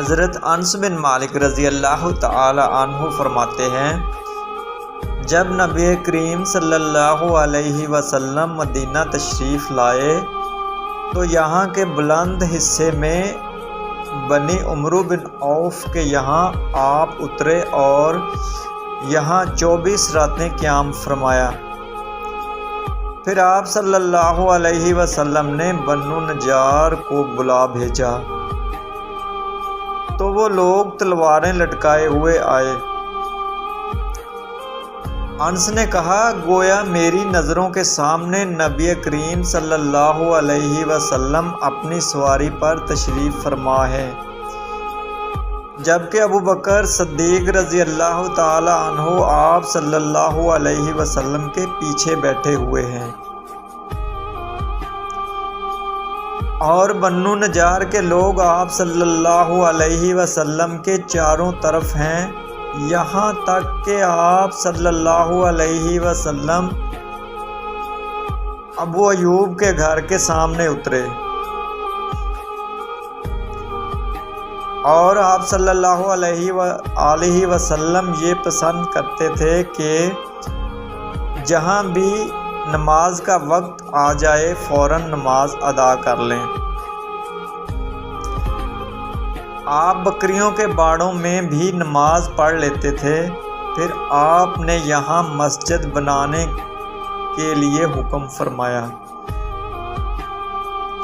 حضرت انس بن مالک رضی اللہ تعالی عنہ فرماتے ہیں، جب نبی کریم صلی اللہ علیہ وسلم مدینہ تشریف لائے تو یہاں کے بلند حصے میں بنی عمرو بن عوف کے یہاں آپ اترے اور یہاں 24 راتیں قیام فرمایا۔ پھر آپ صلی اللہ علیہ وسلم نے بنو نجار کو بلا بھیجا تو وہ لوگ تلواریں لٹکائے ہوئے آئے۔ انس نے کہا، گویا میری نظروں کے سامنے نبی کریم صلی اللہ علیہ وسلم اپنی سواری پر تشریف فرما ہے، جبکہ ابو بکر صدیق رضی اللہ تعالی عنہ آپ صلی اللہ علیہ وسلم کے پیچھے بیٹھے ہوئے ہیں، اور بنو نجار کے لوگ آپ صلی اللہ علیہ وسلم کے چاروں طرف ہیں، یہاں تک کہ آپ صلی اللہ علیہ وسلم ابو ایوب کے گھر کے سامنے اترے، اور آپ صلی اللہ علیہ وسلم یہ پسند کرتے تھے کہ جہاں بھی نماز کا وقت آ جائے فوراً نماز ادا کر لیں۔ آپ بکریوں کے باڑوں میں بھی نماز پڑھ لیتے تھے۔ پھر آپ نے یہاں مسجد بنانے کے لیے حکم فرمایا،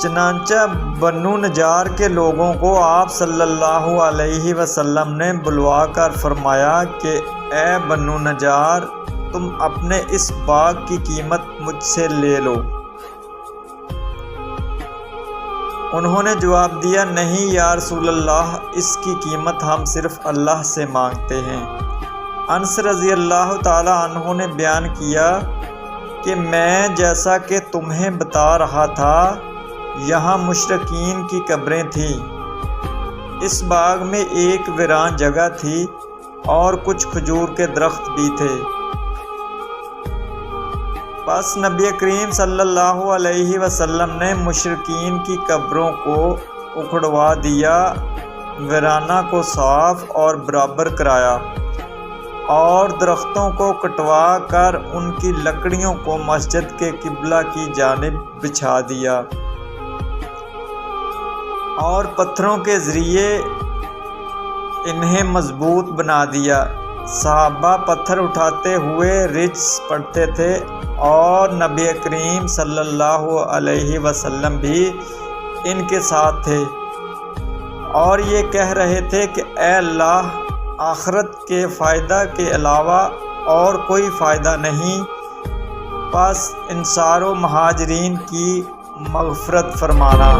چنانچہ بنو نجار کے لوگوں کو آپ صلی اللہ علیہ وسلم نے بلوا کر فرمایا کہ اے بنو نجار، تم اپنے اس باغ کی قیمت مجھ سے لے لو۔ انہوں نے جواب دیا، نہیں یا رسول اللہ، اس کی قیمت ہم صرف اللہ سے مانگتے ہیں۔ انس رضی اللہ تعالی عنہ نے بیان کیا کہ میں جیسا کہ تمہیں بتا رہا تھا یہاں مشرکین کی قبریں تھیں۔ اس باغ میں ایک ویران جگہ تھی اور کچھ کھجور کے درخت بھی تھے۔ پس نبی کریم صلی اللہ علیہ وسلم نے مشرکین کی قبروں کو اکھڑوا دیا، ویرانہ کو صاف اور برابر کرایا اور درختوں کو کٹوا کر ان کی لکڑیوں کو مسجد کے قبلہ کی جانب بچھا دیا اور پتھروں کے ذریعے انہیں مضبوط بنا دیا۔ صحابہ پتھر اٹھاتے ہوئے رجز پڑھتے تھے اور نبی کریم صلی اللہ علیہ وسلم بھی ان کے ساتھ تھے اور یہ کہہ رہے تھے کہ اے اللہ، آخرت کے فائدہ کے علاوہ اور کوئی فائدہ نہیں، بس انصار و مہاجرین کی مغفرت فرمانا۔